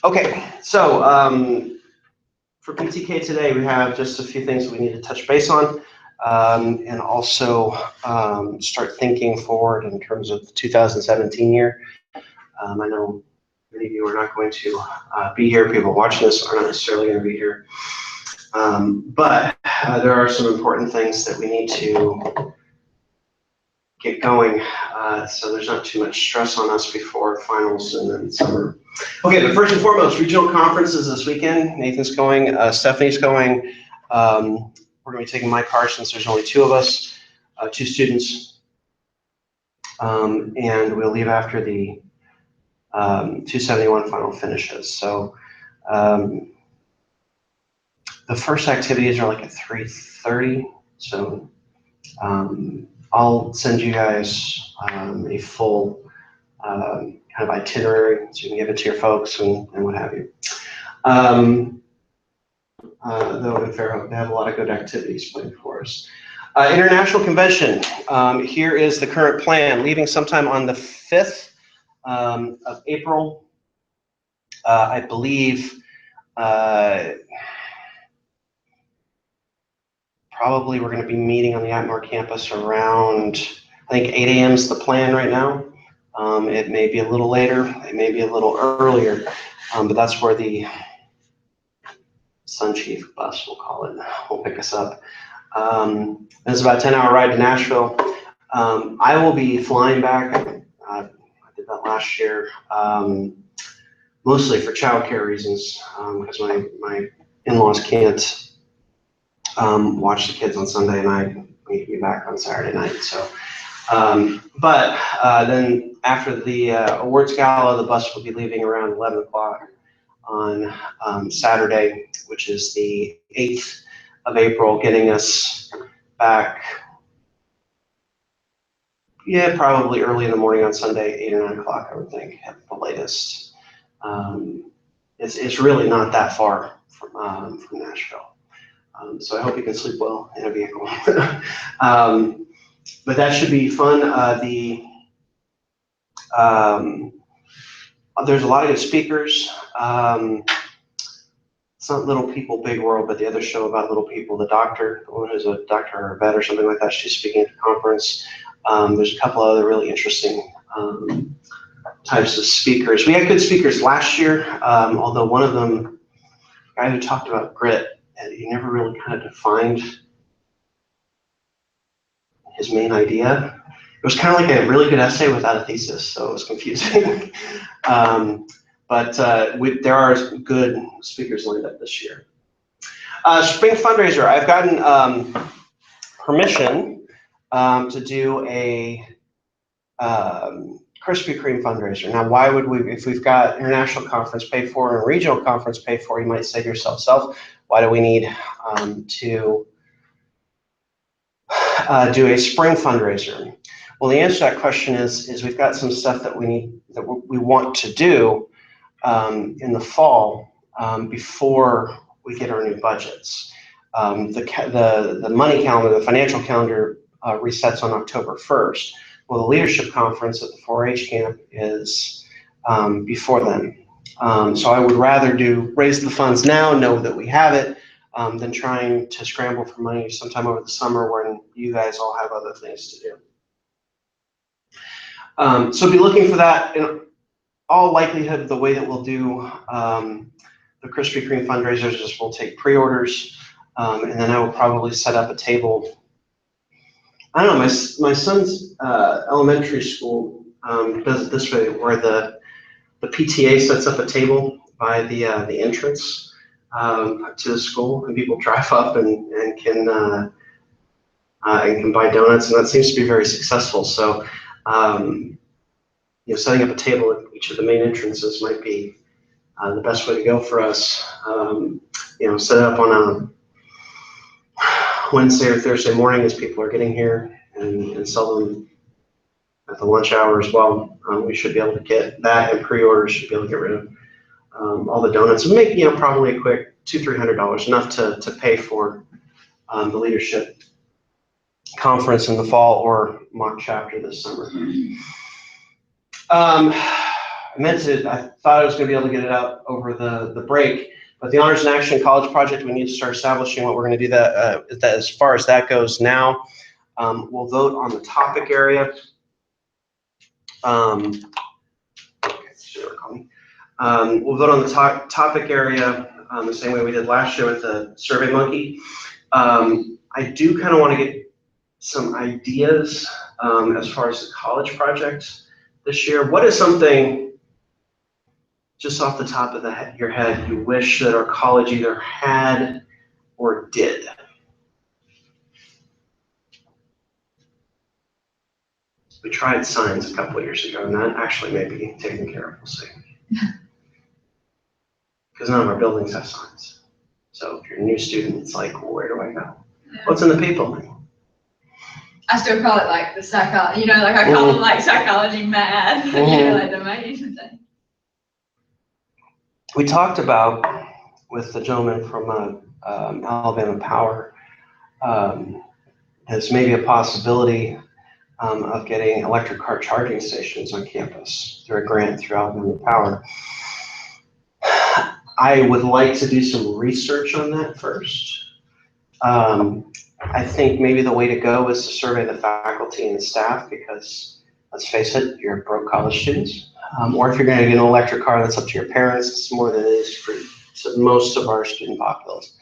Okay, so for PTK today, we have just a few things we need to touch base on, and also start thinking forward in terms of the 2017 year. I know many of you are not going to be here. People watching this are not necessarily going to be here. But there are some important things that we need to get going, so there's not too much stress on us before finals and then summer. Okay, but first and foremost, regional conferences this weekend. Nathan's going, Stephanie's going. We're going to be taking my car since there's only two of us, two students, and we'll leave after the 271 final finishes. So the first activities are like at 3:30, so I'll send you guys a full kind of itinerary so you can give it to your folks and what have you. Though in Fairhope, they have a lot of good activities planned for us. International Convention, here is the current plan, leaving sometime on the 5th of April, I believe. Probably we're going to be meeting on the Atmore campus around, I think 8 a.m. is the plan right now. It may be a little later, it may be a little earlier, but that's where the Sun Chief bus, we'll call it, will pick us up. It's about a 10-hour ride to Nashville. I will be flying back. I did that last year, mostly for childcare reasons, because my in-laws can't watch the kids on Sunday night. We need to be back on Saturday night. So, but then after the awards gala, the bus will be leaving around 11 o'clock on Saturday, which is the 8th of April, getting us back, yeah, probably early in the morning on Sunday, 8 or 9 o'clock, I would think, at the latest. It's really not that far from Nashville. So I hope you can sleep well in a vehicle. But that should be fun. There's a lot of good speakers. It's not Little People, Big World, but the other show about little people, the doctor, the one who's a doctor or a vet or something like that, she's speaking at the conference. There's a couple other really interesting types of speakers. We had good speakers last year, although one of them, a guy who talked about grit, he never really kind of defined his main idea. It was kind of like a really good essay without a thesis, so it was confusing. But there are good speakers lined up this year. Spring fundraiser, I've gotten permission to do a Krispy Kreme fundraiser. Now, why would we, if we've got international conference paid for and a regional conference paid for, you might say to yourself, why do we need to do a spring fundraiser? Well, the answer to that question is we've got some stuff that we want to do in the fall before we get our new budgets. The money calendar, the financial calendar resets on October 1st. Well, the leadership conference at the 4-H camp is before then. So I would rather raise the funds now, know that we have it, than trying to scramble for money sometime over the summer when you guys all have other things to do. So be looking for that. In all likelihood, the way that we'll do the Krispy Kreme fundraisers is we'll take pre-orders, and then I will probably set up a table. I don't know, my son's elementary school does it this way, where the PTA sets up a table by the entrance to the school, and people drive up and can buy donuts, and that seems to be very successful. So, setting up a table at each of the main entrances might be the best way to go for us. Set it up on a Wednesday or Thursday morning as people are getting here, and sell them at the lunch hour as well. We should be able to get that, and pre-orders should be able to get rid of all the donuts. And make probably a quick $200-300, enough to pay for the leadership conference in the fall or mock chapter this summer. I thought I was going to be able to get it out over the break, but the Honors in Action College Project, we need to start establishing what we're going to do that as far as that goes now. We'll vote on the topic area. We'll vote on the topic area the same way we did last year with the SurveyMonkey. I do kind of want to get some ideas as far as the college project this year. What is something, just off the top of your head, you wish that our college either had or did? We tried science a couple of years ago, and that actually may be taken care of, we'll see. Because none of our buildings have science. So if you're a new student, it's like, well, where do I go? Yeah. What's in the people? I still call it like the psychology, you know, like I call it like psychology math, you know, like the main thing. We talked about, with the gentleman from Alabama Power, there's maybe a possibility of getting electric car charging stations on campus through a grant through Alabama Power. I would like to do some research on that first. I think maybe the way to go is to survey the faculty and the staff, because let's face it, you're broke college students. Or if you're going to get an electric car, that's up to your parents. It's more than it is for most of our student populace.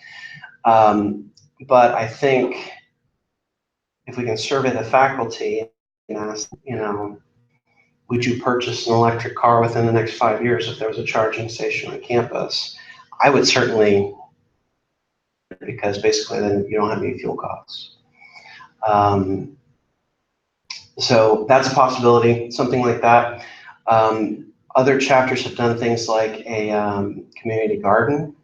But I think if we can survey the faculty and ask, you know, would you purchase an electric car within the next 5 years if there was a charging station on campus? I would certainly, because basically then you don't have any fuel costs. So that's a possibility, something like that. Other chapters have done things like a community garden.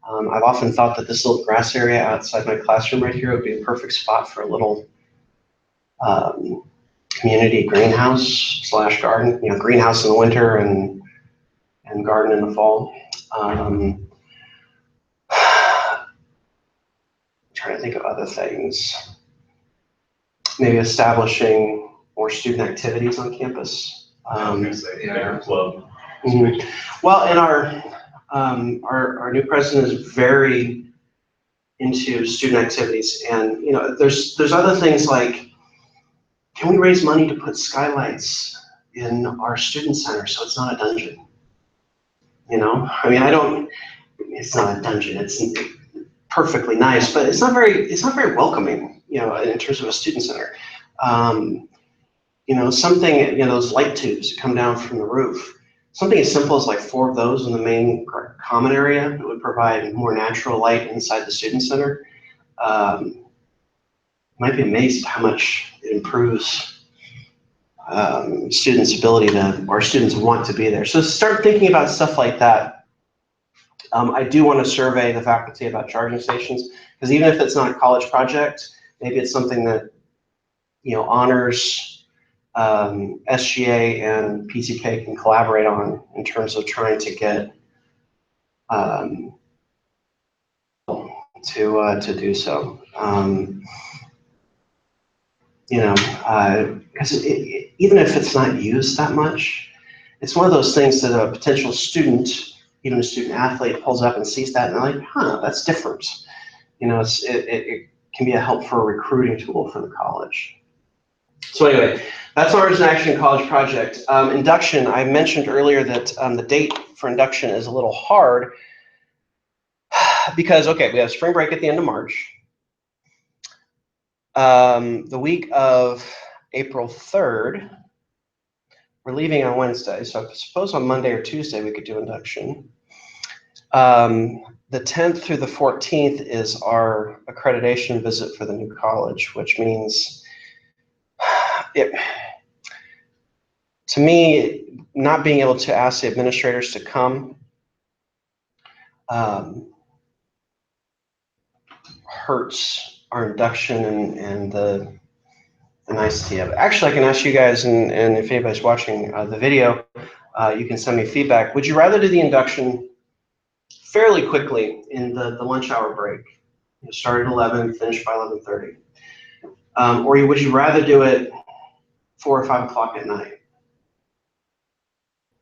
I've often thought that this little grass area outside my classroom right here would be a perfect spot for a little community greenhouse / garden. You know, greenhouse in the winter and garden in the fall. Trying to think of other things. Maybe establishing more student activities on campus. Mayor club. Mm-hmm. Well, and our new president is very into student activities, and you know, there's other things like, can we raise money to put skylights in our student center so it's not a dungeon? You know, I mean, it's not a dungeon. It's perfectly nice, but it's not very welcoming, you know, in terms of a student center. You know, something, you know, those light tubes that come down from the roof, something as simple as like 4 of those in the main common area that would provide more natural light inside the student center. Might be amazed how much it improves students' ability or students want to be there. So start thinking about stuff like that. I do want to survey the faculty about charging stations, because even if it's not a college project, maybe it's something that, you know, honors, SGA and PTK can collaborate on in terms of trying to get to do so. You know, because even if it's not used that much, it's one of those things that a potential student, even a student athlete, pulls up and sees that and they're like, huh, that's different. You know, it can be a helpful recruiting tool for the college. So anyway, that's Honors in Action College Project. Induction, I mentioned earlier that the date for induction is a little hard because, okay, we have spring break at the end of March. The week of April 3rd, we're leaving on Wednesday, so I suppose on Monday or Tuesday we could do induction. The 10th through the 14th is our accreditation visit for the new college, which means to me, not being able to ask the administrators to come hurts our induction and the nicety of it. Actually, I can ask you guys, and if anybody's watching the video, you can send me feedback. Would you rather do the induction fairly quickly in the lunch hour break? You start at 11, finish by 11:30. Or would you rather do it 4 or 5 o'clock at night?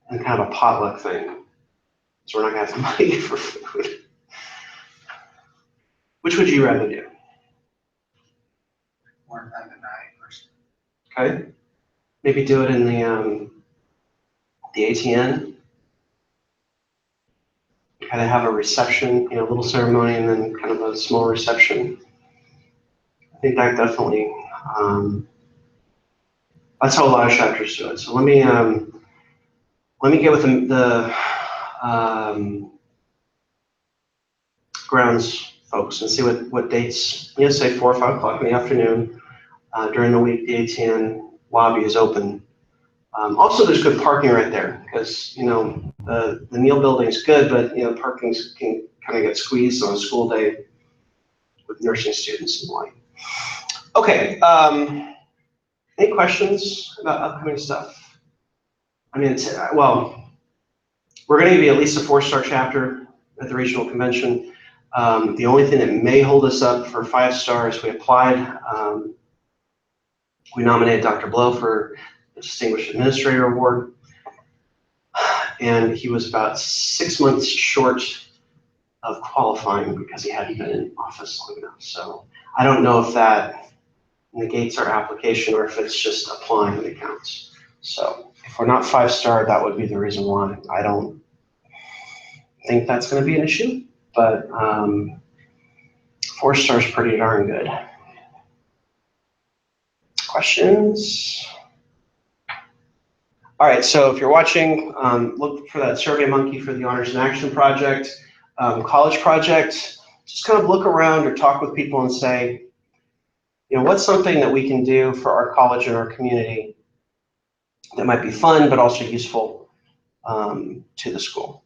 and kind of a potluck thing. So we're not gonna have the money for food. Which would you rather do? More than the night person. Okay, maybe do it in the ATN. Kind of have a reception, a little ceremony, and then kind of a small reception. I think that definitely, that's how a lot of chapters do it. So let me get with the grounds folks and see what dates, say 4 or 5 o'clock in the afternoon. During the week, the ATN lobby is open. Also, there's good parking right there because, the Neal building is good, but, parking can kind of get squeezed on a school day with nursing students and the like. Okay, any questions about upcoming stuff? I mean, well, we're going to be at least a 4-star chapter at the regional convention. The only thing that may hold us up for 5 stars, we applied. We nominated Dr. Blow for the Distinguished Administrator Award, and he was about 6 months short of qualifying because he hadn't been in office long enough. So I don't know if that negates our application or if it's just applying that counts. So if we're not 5-star, that would be the reason why. I don't think that's going to be an issue, but 4 stars pretty darn good. Questions? All right, so if you're watching, look for that SurveyMonkey for the Honors in Action project, college project. Just kind of look around or talk with people and say, what's something that we can do for our college and our community that might be fun but also useful to the school.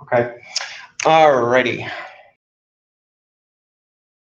Okay, all righty.